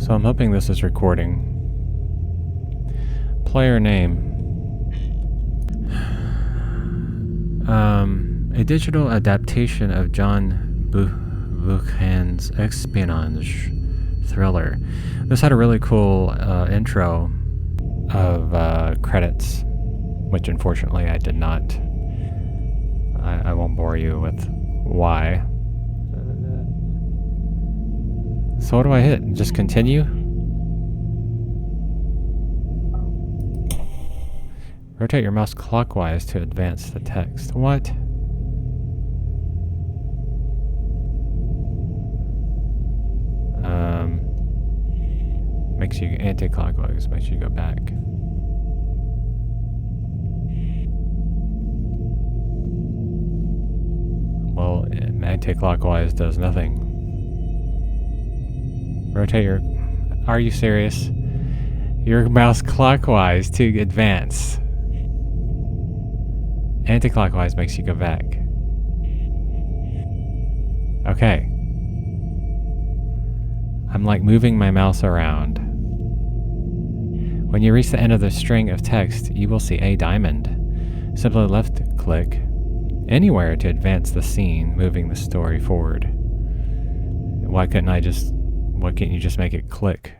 So I'm hoping this is recording. Player name. A digital adaptation of John Buchanan's espionage thriller. This had a really cool intro of credits, which unfortunately I did not. I won't bore you with why. So what do I hit? Just continue? Rotate your mouse clockwise to advance the text. What? Makes you anti-clockwise, makes you go back. Well, anti-clockwise does nothing. Rotate your... Are you serious? Your mouse clockwise to advance. Anti-clockwise makes you go back. Okay. I'm like moving my mouse around. When you reach the end of the string of text, you will see a diamond. Simply left-click anywhere to advance the scene, moving the story forward. Why can't you just make it click?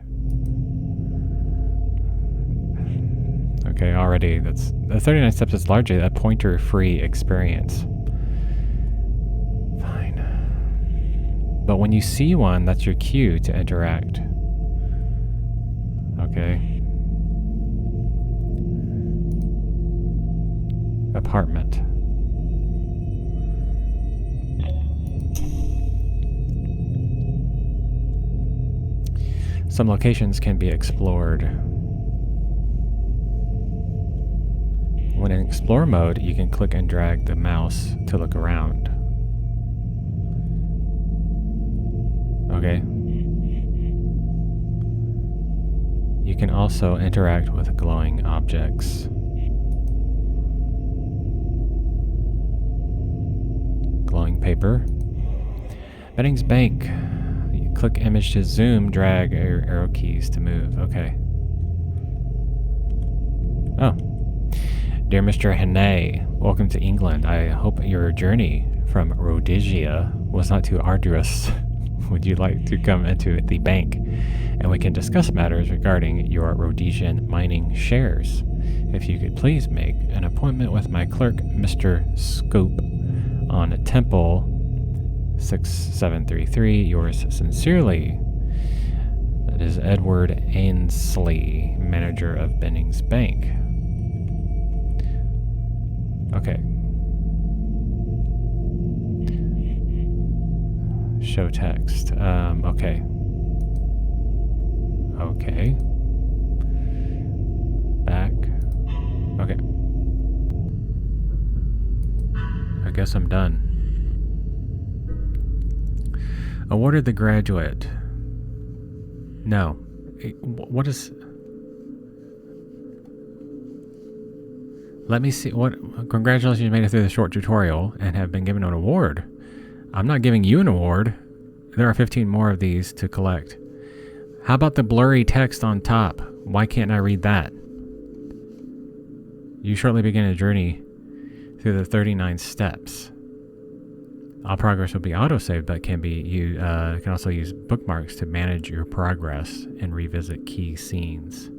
Okay, already, that's... The 39 steps is largely a pointer-free experience. Fine. But when you see one, that's your cue to interact. Okay. Apartment. Some locations can be explored. When in explore mode, you can click and drag the mouse to look around. Okay. You can also interact with glowing objects. Glowing paper. Bennings Bank. You click image to zoom, drag your arrow keys to move. Okay. Oh. Dear Mr. Hannay, welcome to England. I hope your journey from Rhodesia was not too arduous. Would you like to come into the bank and we can discuss matters regarding your Rhodesian mining shares? If you could please make an appointment with my clerk, Mr. Scope, on Temple 6733. Yours sincerely. That is Edward Ainsley, manager of Bennings Bank. Okay. Show text. Okay. Okay. Back. Okay. I guess I'm done. Awarded the graduate. No. What is... Let me see what... Congratulations, you made it through the short tutorial and have been given an award. I'm not giving you an award. There are 15 more of these to collect. How about the blurry text on top? Why can't I read that? You shortly begin a journey through the 39 steps. All progress will be autosaved, but can also use bookmarks to manage your progress and revisit key scenes.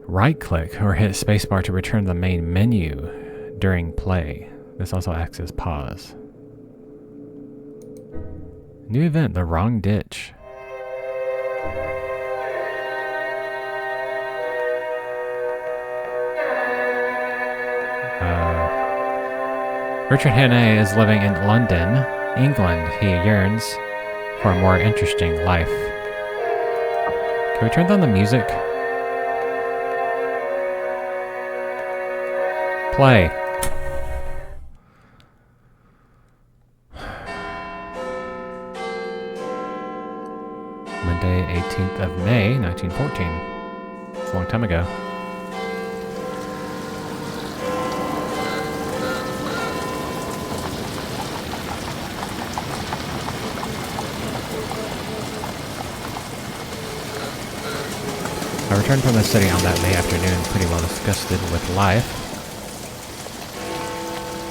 Right-click or hit spacebar to return to the main menu during play. This also acts as pause. New event, The Wrong Ditch. Richard Hannay is living in London, England. He yearns for a more interesting life. Can we turn down the music? Play. Monday, 18th of May, 1914. It's a long time ago. I returned from the city on that May afternoon, pretty well disgusted with life.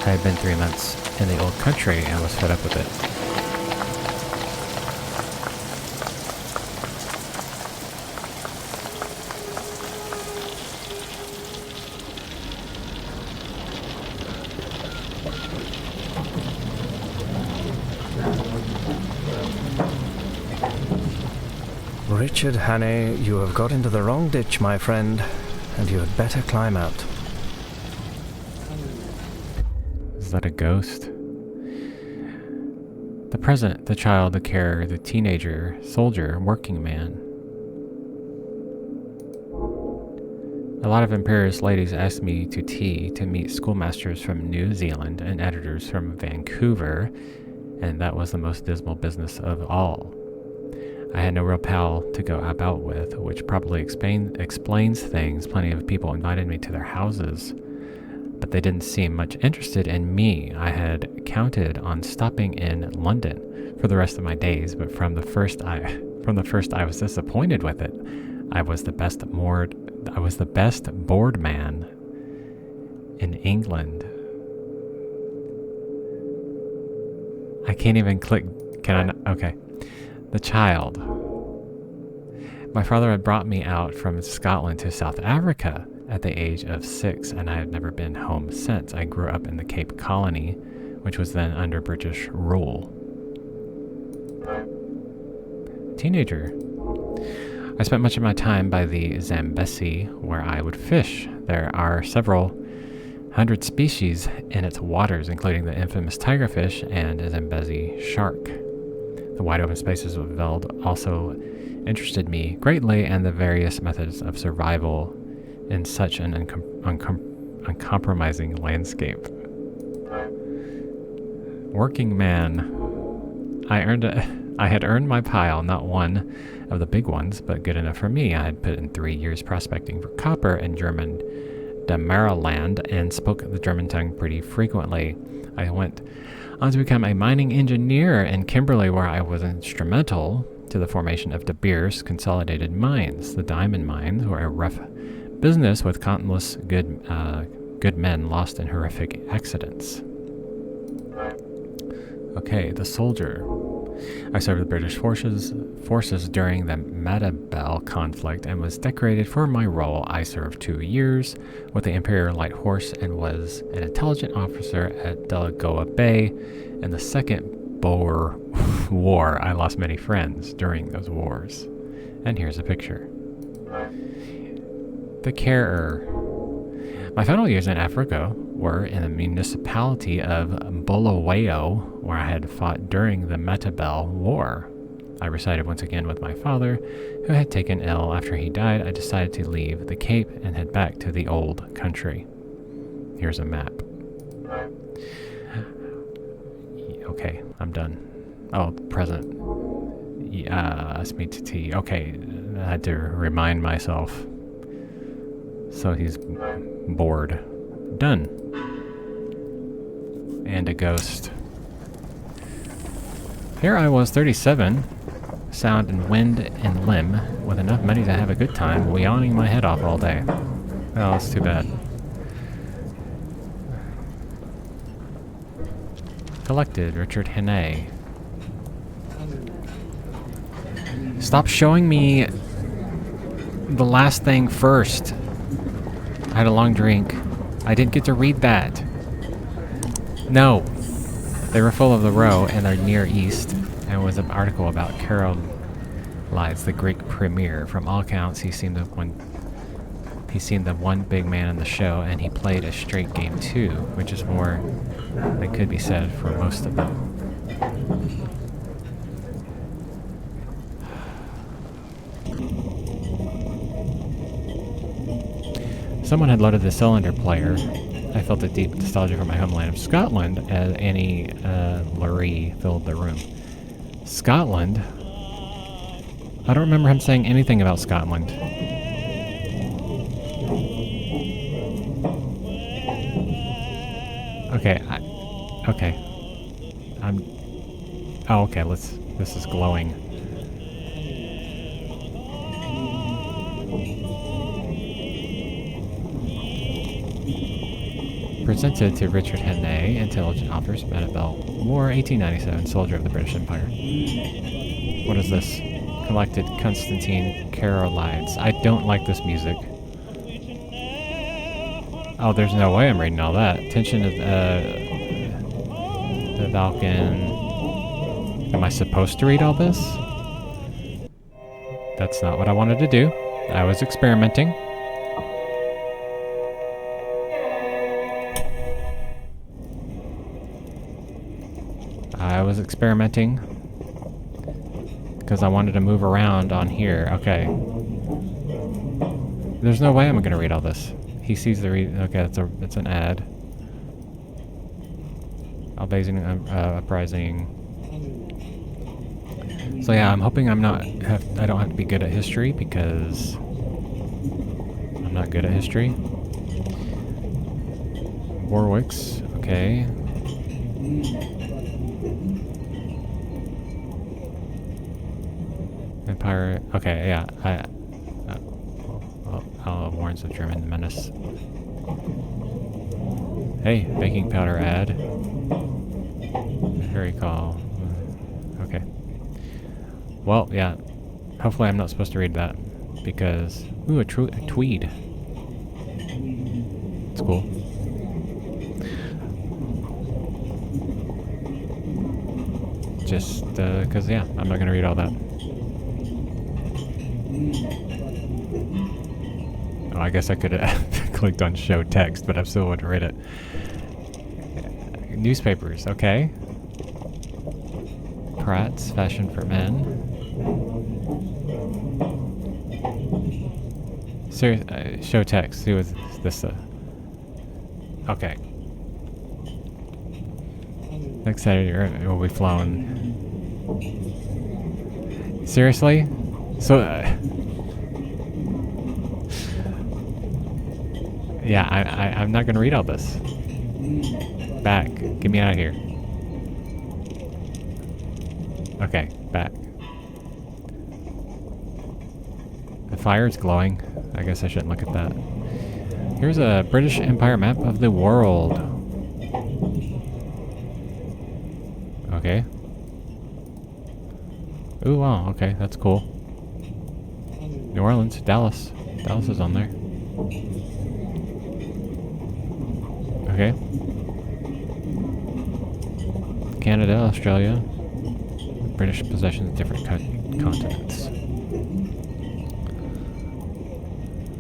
I had been 3 months in the old country and was fed up with it. Richard Hannay, you have got into the wrong ditch, my friend, and you had better climb out. Is that a ghost? The present, the child, the carer, the teenager, soldier, working man. A lot of imperious ladies asked me to tea to meet schoolmasters from New Zealand and editors from Vancouver, and that was the most dismal business of all. I had no real pal to go about with, which probably explains things. Plenty of people invited me to their houses, but they didn't seem much interested in me. I had counted on stopping in London for the rest of my days, but from the first I was disappointed with it. I was the best bored man in England. I can't even click. Can I not? Okay. The child. My father had brought me out from Scotland to South Africa at the age of 6, and I had never been home since. I grew up in the Cape Colony, which was then under British rule. Teenager. I spent much of my time by the Zambesi, where I would fish. There are several hundred species in its waters, including the infamous tigerfish and Zambesi shark. The wide open spaces of Veld also interested me greatly, and the various methods of survival in such an uncompromising landscape. Working man. I had earned my pile, not one of the big ones, but good enough for me. I had put in 3 years prospecting for copper in German Damaraland and spoke the German tongue pretty frequently. I went on to become a mining engineer in Kimberley, where I was instrumental to the formation of De Beers Consolidated Mines. The diamond mines were a rough business with countless good men lost in horrific accidents. Okay, the soldier. I served the British forces during the Matabele conflict and was decorated for my role. I served 2 years with the Imperial Light Horse and was an intelligent officer at Delagoa Bay. In the Second Boer War, I lost many friends during those wars. And here's a picture. The carer. My final years in Africa were in the municipality of Bulawayo, where I had fought during the Matabele War. I resided once again with my father, who had taken ill. After he died, I decided to leave the Cape and head back to the old country. Here's a map. Okay, I'm done. Oh, present. Ask me to tea. Okay, I had to remind myself. So he's bored. Done. And a ghost. Here I was, 37, sound and wind and limb, with enough money to have a good time, yawning my head off all day. Oh, that's too bad. Collected, Richard Hannay. Stop showing me the last thing first. I had a long drink. I didn't get to read that. No. They were full of the Row and their Near East, and it was an article about Carol Lides, the Greek premier. From all accounts, he seemed the one big man in the show, and he played a straight game too, which is more than could be said for most of them. Someone had loaded the cylinder player. I felt a deep nostalgia for my homeland of Scotland as Annie Laurie filled the room. Scotland? I don't remember him saying anything about Scotland. Okay, oh, okay, this is glowing. presented to Richard Hannay, intelligent officer, Annabelle Moore, 1897, soldier of the British Empire. What is this? Collected Constantine Carolides. I don't like this music. Oh, there's no way I'm reading all that. Tension of the Balkan. Am I supposed to read all this? That's not what I wanted to do. I was experimenting. I was experimenting because I wanted to move around on here. Okay. There's no way I'm going to read all this. He sees the okay, it's an ad. Albazing uprising. So yeah, I'm hoping I don't have to be good at history because I'm not good at history. Warwick's, okay. Empire, okay, yeah, warns of German menace. Hey, baking powder ad. Harry call. Okay. Well, yeah. Hopefully I'm not supposed to read that. Because... Ooh, a tweed. It's cool. Just, because, yeah, I'm not going to read all that. Oh, I guess I could have clicked on show text, but I still would have read it. Newspapers, okay. Pratt's Fashion for Men. Show text. Who is this? Okay. Next Saturday will be flown. Seriously? So, yeah, I'm not gonna read all this. Back. Get me out of here. Okay, back. The fire is glowing. I guess I shouldn't look at that. Here's a British Empire map of the world. Okay. Ooh, wow, okay, that's cool. New Orleans, Dallas. Dallas is on there. Okay. Canada, Australia. British possessions, different continents.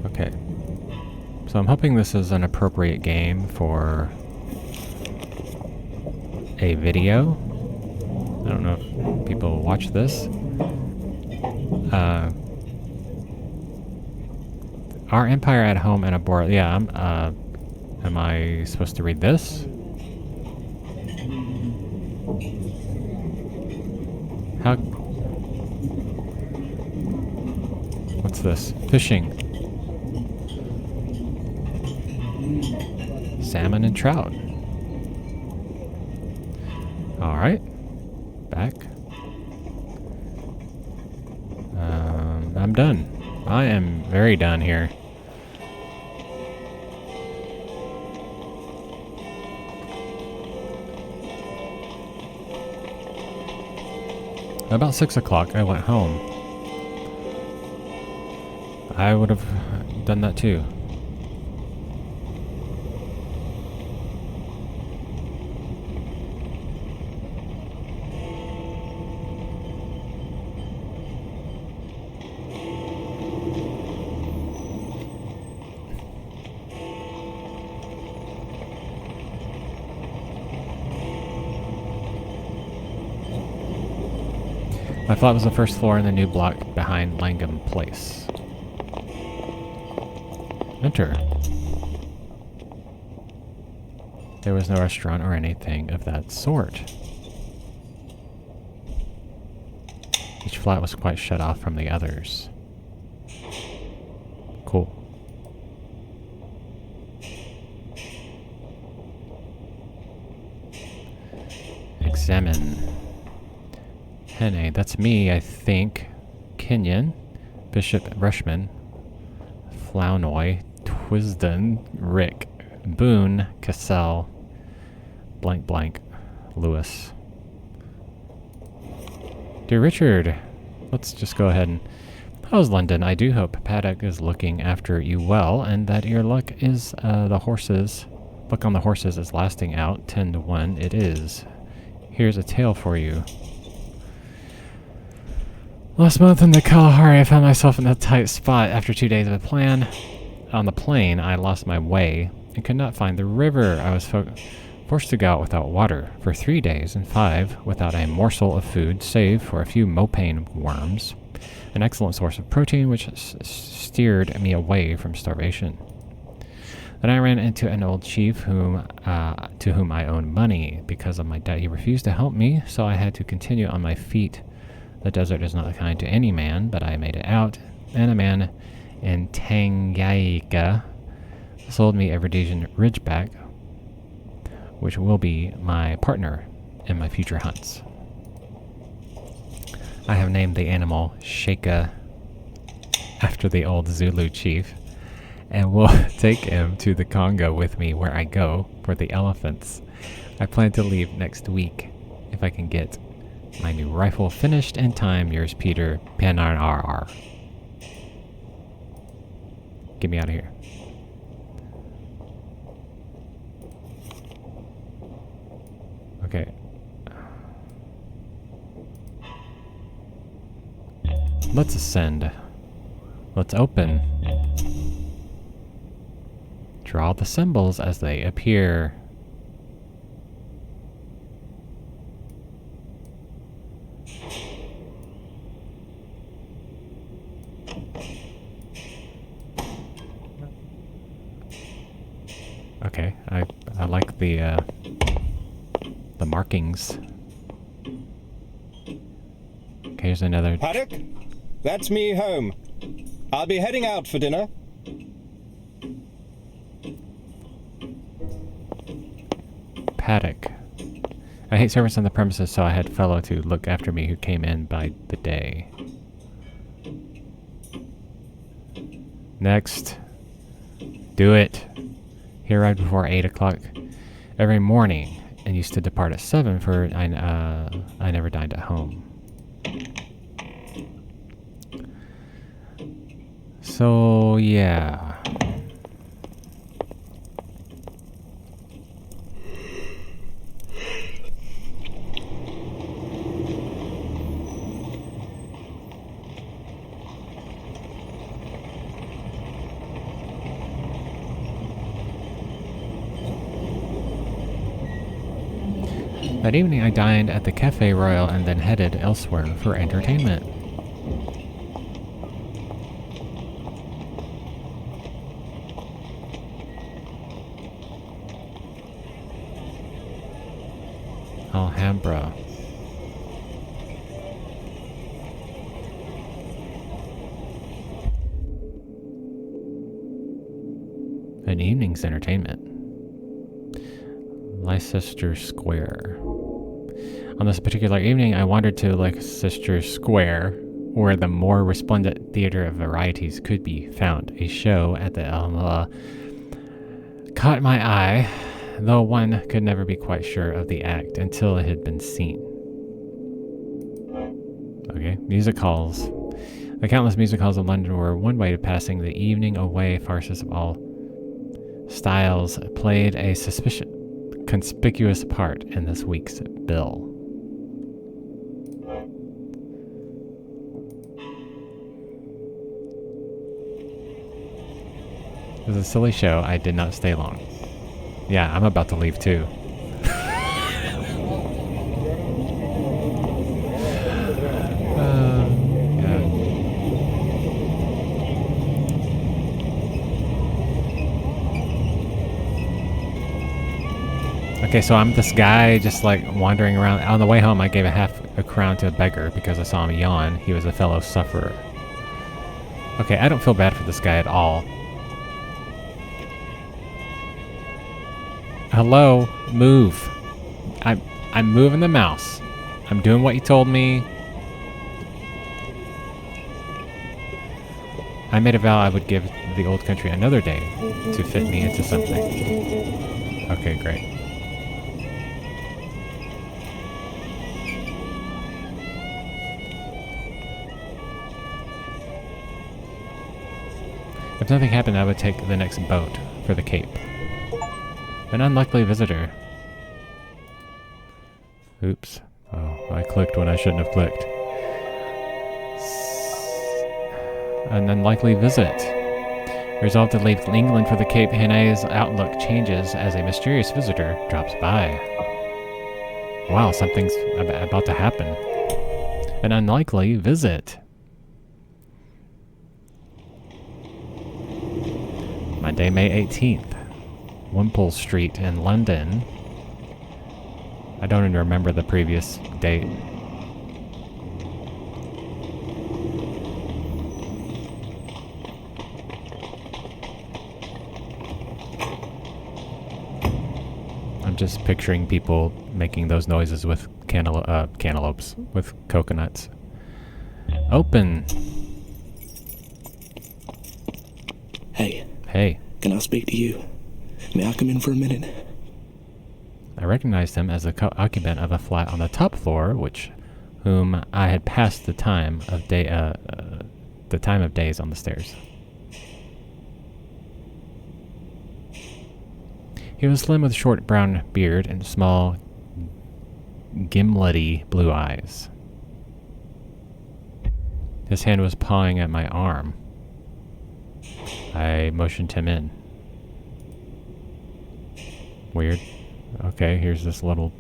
Okay. So I'm hoping this is an appropriate game for a video. I don't know if people watch this. Our Empire at Home and Abroad. Yeah, am I supposed to read this? How? What's this? Fishing. Salmon and trout. Alright. Back. I'm done. I am very done here. About 6 o'clock, I went home. I would have done that too. My flat was the first floor in the new block behind Langham Place. Enter. There was no restaurant or anything of that sort. Each flat was quite shut off from the others. Cool. Examine. Hannay, that's me, I think. Kenyon. Bishop Rushman. Flournoy. Twisden. Rick. Boone Cassell blank blank Lewis. Dear Richard, let's just go ahead and... How's London? I do hope Paddock is looking after you well, and that your luck is luck on the horses is lasting out 10-1. It is. Here's a tale for you. Last month in the Kalahari, I found myself in a tight spot. After 2 days of a plan on the plane, I lost my way and could not find the river. I was forced to go out without water for 3 days and 5 without a morsel of food, save for a few mopane worms, an excellent source of protein which steered me away from starvation. Then I ran into an old chief to whom I owed money. Because of my debt, he refused to help me, so I had to continue on my feet. The desert is not kind to any man, but I made it out, and a man in Tanganyika sold me a Rhodesian Ridgeback, which will be my partner in my future hunts. I have named the animal Shaka after the old Zulu chief, and will take him to the Congo with me where I go for the elephants. I plan to leave next week if I can get my new rifle finished in time. Yours, Peter PNRR. Get me out of here. Okay. Let's ascend. Let's open. Draw the symbols as they appear. Okay, I like the markings. Okay, here's another. Paddock, that's me home. I'll be heading out for dinner. Paddock. I hate servants on the premises, so I had fellow to look after me who came in by the day. Next. Do it. He arrived before 8 o'clock every morning and used to depart at 7 for I never dined at home. So, yeah. That evening I dined at the Cafe Royal and then headed elsewhere for entertainment. Alhambra. An evening's entertainment. Leicester Square. On this particular evening, I wandered to Leicester Square, where the more resplendent theater of varieties could be found. A show at the Alhambra caught my eye, though one could never be quite sure of the act until it had been seen. Okay, music halls. The countless music halls of London were one way of passing the evening away. Farces of all styles played a conspicuous part in this week's bill. It was a silly show. I did not stay long. Yeah, I'm about to leave too. Yeah. Okay, so I'm this guy just wandering around. On the way home, I gave half a crown to a beggar because I saw him yawn. He was a fellow sufferer. Okay, I don't feel bad for this guy at all. Hello, move. I'm moving the mouse. I'm doing what you told me. I made a vow I would give the old country another day to fit me into something. Okay, great. If nothing happened, I would take the next boat for the Cape. An unlikely visitor. Oops. Oh, I clicked when I shouldn't have clicked. An unlikely visit. Resolved to leave England for the Cape, Hannah's outlook changes as a mysterious visitor drops by. Wow, something's about to happen. An unlikely visit. Monday, May 18th. Wimpole Street in London. I don't even remember the previous date. I'm just picturing people making those noises with cantaloupes, with coconuts. Open. Hey, Hey. can I speak to you? May I come in for a minute? I recognized him as the occupant of a flat on the top floor, whom I had passed the time of days on the stairs. He was slim with a short brown beard and small, gimlety blue eyes. His hand was pawing at my arm. I motioned him in. Weird. Okay, here's this little...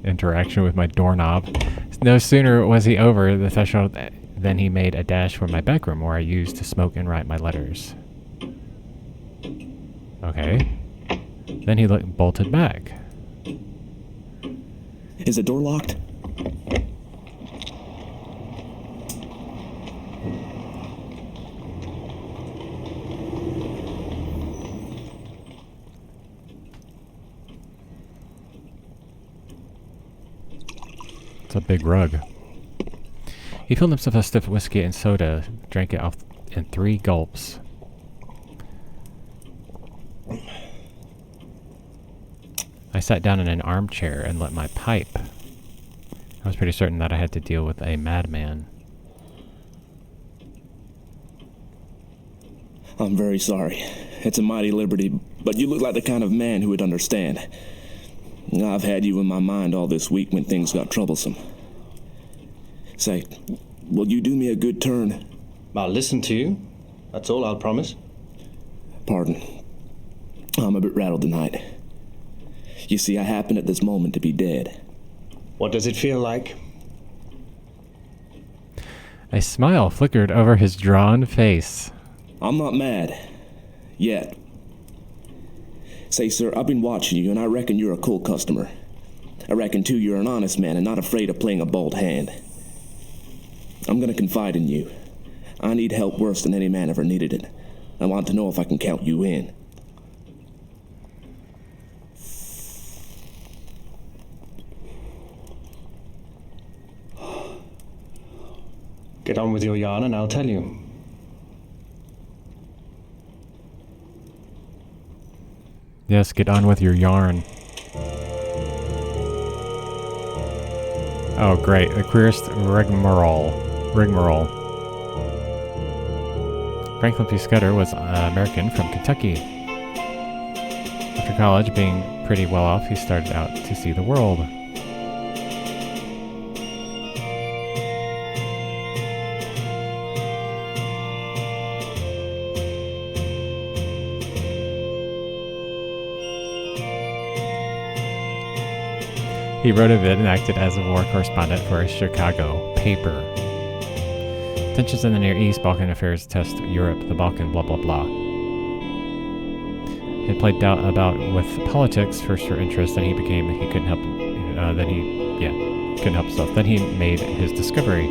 interaction with my doorknob. No sooner was he over the threshold than he made a dash for my back room, where I used to smoke and write my letters. Okay. Then he bolted back. Is the door locked? It's a big rug. He filled himself a stiff whiskey and soda, drank it off in 3 gulps. I sat down in an armchair and lit my pipe. I was pretty certain that I had to deal with a madman. I'm very sorry. It's a mighty liberty, but you look like the kind of man who would understand. I've had you in my mind all this week when things got troublesome. Say, will you do me a good turn? I'll listen to you. That's all I'll promise. Pardon. I'm a bit rattled tonight. You see, I happen at this moment to be dead. What does it feel like? A smile flickered over his drawn face. I'm not mad. Yet. Say, sir, I've been watching you, and I reckon you're a cool customer. I reckon, too, you're an honest man and not afraid of playing a bold hand. I'm gonna confide in you. I need help worse than any man ever needed it. I want to know if I can count you in. Get on with your yarn and I'll tell you. Yes, get on with your yarn. Oh, great. The queerest rigmarole. Franklin P. Scudder was an American from Kentucky. After college, being pretty well off, he started out to see the world. He wrote of it and acted as a war correspondent for a Chicago paper. Tensions in the Near East, Balkan affairs test Europe, the Balkan, blah blah blah. He played about with politics first for interest, then he couldn't help himself. Then he made his discovery.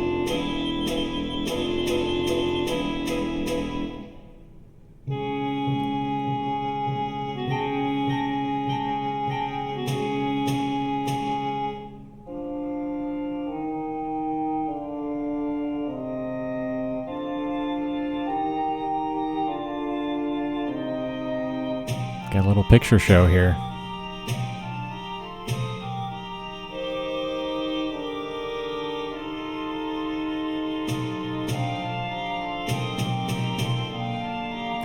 little picture show here.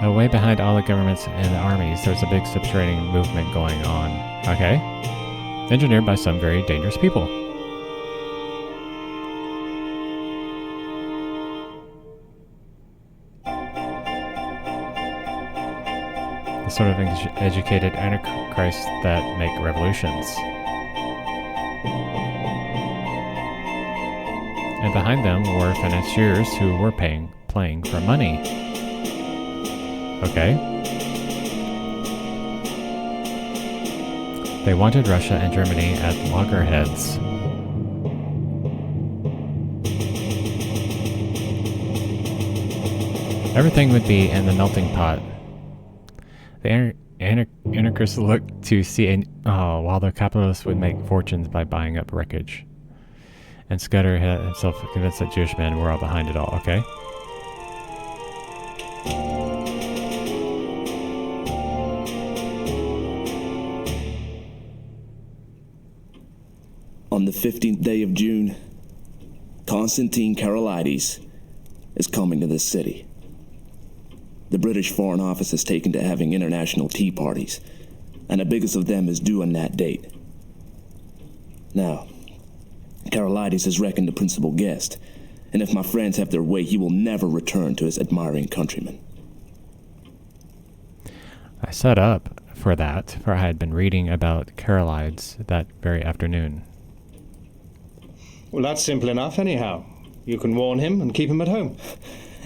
Way behind all the governments and armies, there's a big subterranean movement going on. Okay. Engineered by some very dangerous people. The sort of educated antichrists that make revolutions. And behind them were financiers who were playing for money. Okay. They wanted Russia and Germany at loggerheads. Everything would be in the melting pot. The anarchists looked to see while the capitalists would make fortunes by buying up wreckage. And Scudder had himself convinced that Jewish men were all behind it all. Okay. On the 15th day of June, Konstantin Karolides is coming to this city. The British Foreign Office has taken to having international tea parties, and the biggest of them is due on that date. Now, Karolides is reckoned the principal guest, and if my friends have their way, he will never return to his admiring countrymen. I set up for that, for I had been reading about Karolides that very afternoon. Well, that's simple enough, anyhow. You can warn him and keep him at home.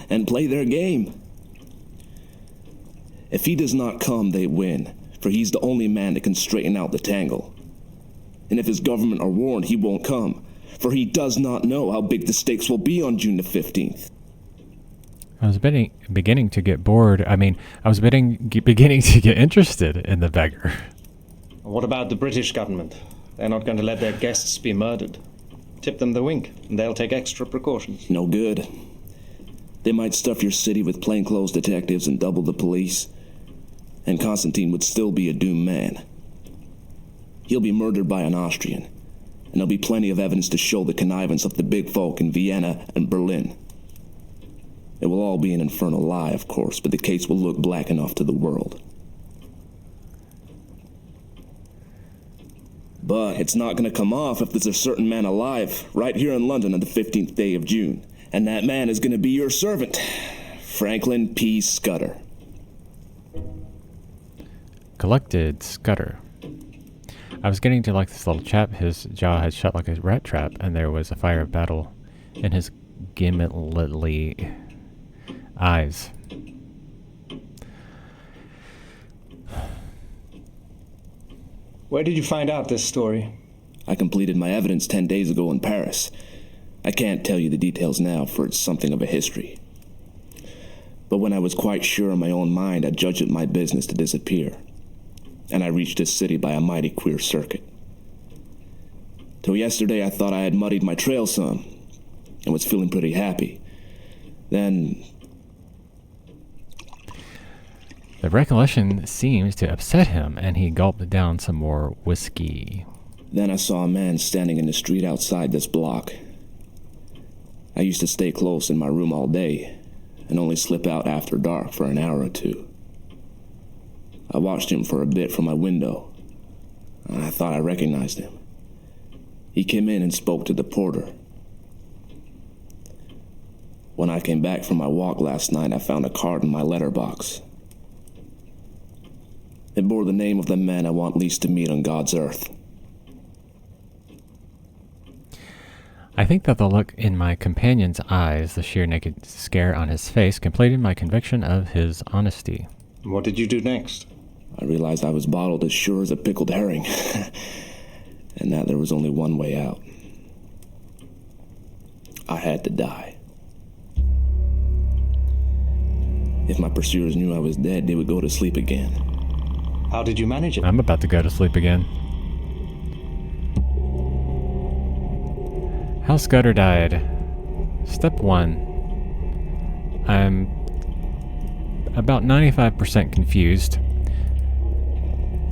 And play their game. If he does not come, they win, for he's the only man that can straighten out the tangle. And if his government are warned, he won't come, for he does not know how big the stakes will be on June the 15th. I was beginning to get bored. I was beginning to get interested in the beggar. What about the British government? They're not going to let their guests be murdered. Tip them the wink, and they'll take extra precautions. No good. They might stuff your city with plainclothes detectives and double the police, and Constantine would still be a doomed man. He'll be murdered by an Austrian, and there'll be plenty of evidence to show the connivance of the big folk in Vienna and Berlin. It will all be an infernal lie, of course, but the case will look black enough to the world. But it's not going to come off if there's a certain man alive right here in London on the 15th day of June. And that man is going to be your servant, Franklin P. Scudder. Collected Scudder. I was getting to like this little chap. His jaw had shut like a rat trap, and there was a fire of battle in his gimletly eyes. Where did you find out this story? I completed my evidence 10 days ago in Paris. I can't tell you the details now, for it's something of a history. But when I was quite sure in my own mind, I judged it my business to disappear. And I reached this city by a mighty queer circuit. Till yesterday, I thought I had muddied my trail some, and was feeling pretty happy. Then... The recollection seems to upset him, and he gulped down some more whiskey. Then I saw a man standing in the street outside this block. I used to stay close in my room all day, and only slip out after dark for an hour or two. I watched him for a bit from my window, and I thought I recognized him. He came in and spoke to the porter. When I came back from my walk last night, I found a card in my letterbox. It bore the name of the man I want least to meet on God's earth. I think that the look in my companion's eyes, the sheer naked scare on his face, completed my conviction of his honesty. What did you do next? I realized I was bottled as sure as a pickled herring, and that there was only one way out. I had to die. If my pursuers knew I was dead, they would go to sleep again. How did you manage it? I'm about to go to sleep again. How Scudder died. Step 1. I'm about 95% confused.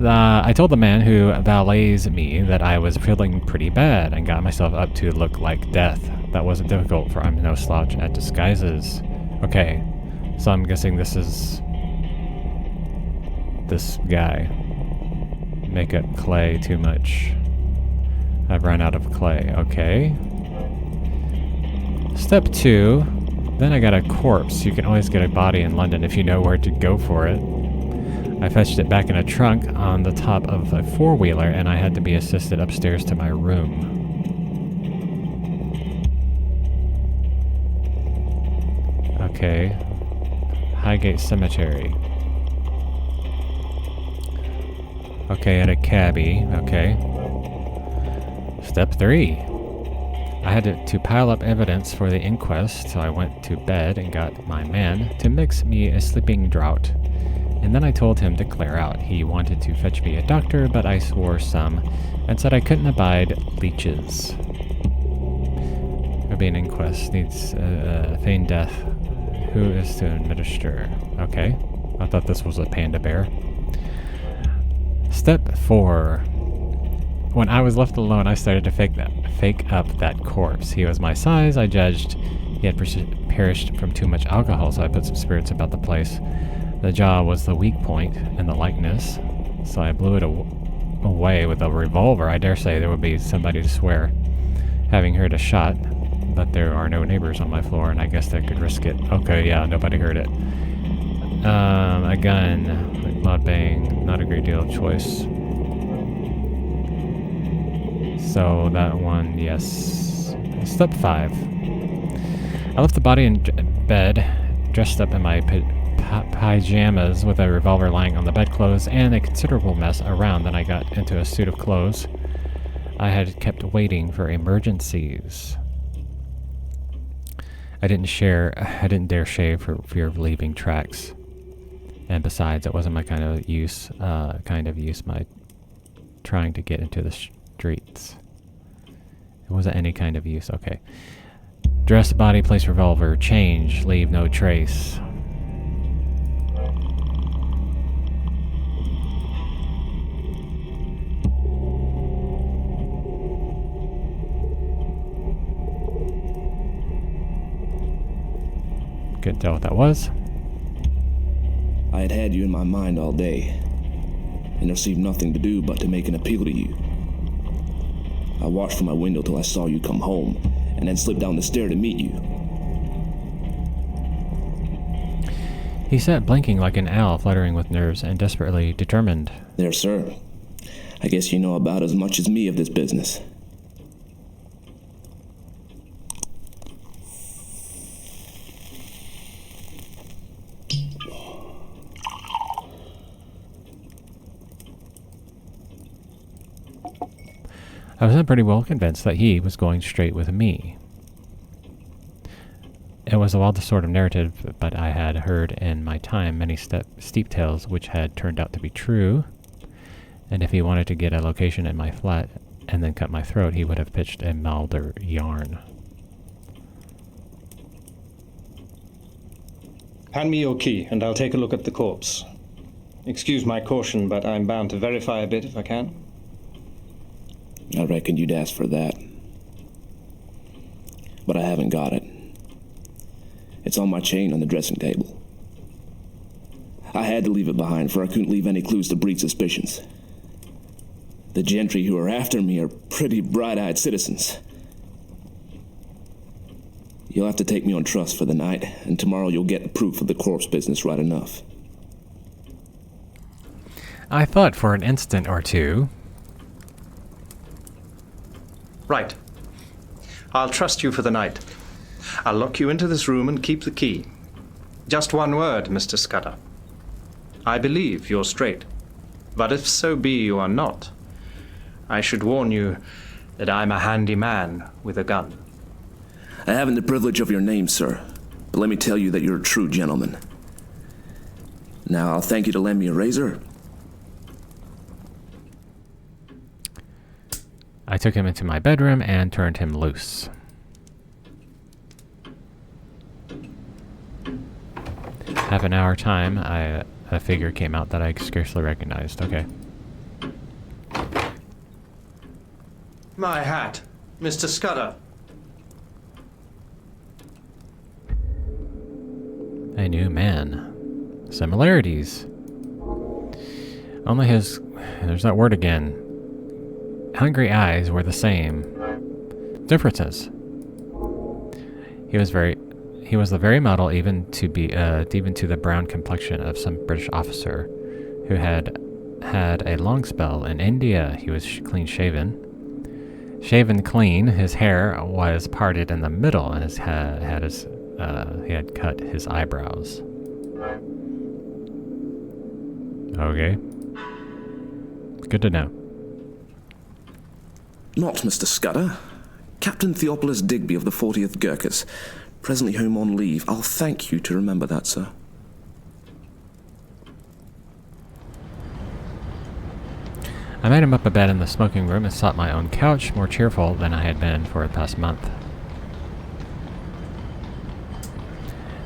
I told the man who valets me that I was feeling pretty bad and got myself up to look like death. That wasn't difficult, for I'm no slouch at disguises. Okay, so I'm guessing this is this guy. Makeup clay too much. I've run out of clay. Okay. Step 2. Then I got a corpse. You can always get a body in London if you know where to go for it. I fetched it back in a trunk on the top of a four-wheeler, and I had to be assisted upstairs to my room. Okay. Highgate Cemetery. Okay, at a cabbie. Okay. Step 3. I had to pile up evidence for the inquest, so I went to bed and got my man to mix me a sleeping draught. And then I told him to clear out. He wanted to fetch me a doctor, but I swore some and said I couldn't abide leeches. There'll be an inquest. Needs feigned death. Who is to administer? Okay. I thought this was a panda bear. Step 4. When I was left alone, I started to fake up that corpse. He was my size, I judged. He had perished from too much alcohol, so I put some spirits about the place. The jaw was the weak point in the likeness, so I blew it away with a revolver. I dare say there would be somebody to swear, having heard a shot, but there are no neighbors on my floor, and I guess I could risk it. Okay, yeah, nobody heard it. A gun, loud bang, not a great deal of choice. So that one, yes. Step 5. I left the body in bed, dressed up in my pajamas with a revolver lying on the bedclothes and a considerable mess around. Then I got into a suit of clothes. I had kept waiting for emergencies. I didn't dare shave for fear of leaving tracks. And besides, it wasn't my kind of use, my trying to get into the streets. It wasn't any kind of use, okay. Dress body, place revolver, change, leave no trace. Couldn't tell what that was. I had had you in my mind all day, and there seemed nothing to do but to make an appeal to you. I watched from my window till I saw you come home, and then slipped down the stair to meet you. He sat blinking like an owl, fluttering with nerves and desperately determined. There, sir. I guess you know about as much as me of this business. I was pretty well convinced that he was going straight with me. It was a wild sort of narrative, but I had heard in my time many steep tales which had turned out to be true, and if he wanted to get a location in my flat and then cut my throat, he would have pitched a milder yarn. Hand me your key, and I'll take a look at the corpse. Excuse my caution, but I'm bound to verify a bit if I can. I reckoned you'd ask for that. But I haven't got it. It's on my chain on the dressing table. I had to leave it behind, for I couldn't leave any clues to breed suspicions. The gentry who are after me are pretty bright-eyed citizens. You'll have to take me on trust for the night, and tomorrow you'll get the proof of the corpse business right enough. I thought for an instant or two. Right. I'll trust you for the night. I'll lock you into this room and keep the key. Just one word, Mr. Scudder. I believe you're straight. But if so be you are not, I should warn you that I'm a handy man with a gun. I haven't the privilege of your name, sir, but let me tell you that you're a true gentleman. Now, I'll thank you to lend me a razor. I took him into my bedroom and turned him loose. Half an hour time, a figure came out that I scarcely recognized. Okay. My hat. Mr. Scudder. A new man. Similarities. Only his... There's that word again. Hungry eyes were the same. Differences. He was the very model, even to the brown complexion of some British officer who had had a long spell in India. He was clean shaven. Shaven clean, his hair was parted in the middle, and he had cut his eyebrows. Okay. Good to know. Not Mr. Scudder. Captain Theophilus Digby of the 40th Gurkhas. Presently home on leave. I'll thank you to remember that, sir. I made him up a bed in the smoking room and sought my own couch, more cheerful than I had been for the past month.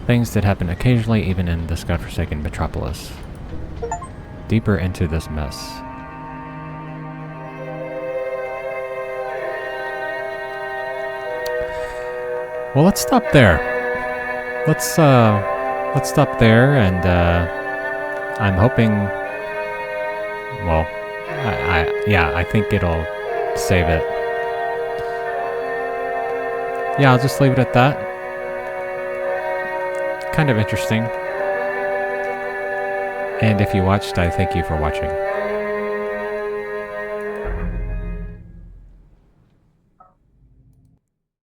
Things did happen occasionally, even in this godforsaken metropolis. Deeper into this mess. Well, let's stop there. Let's stop there, and I'm hoping. Well, I think it'll save it. Yeah, I'll just leave it at that. Kind of interesting. And if you watched, I thank you for watching.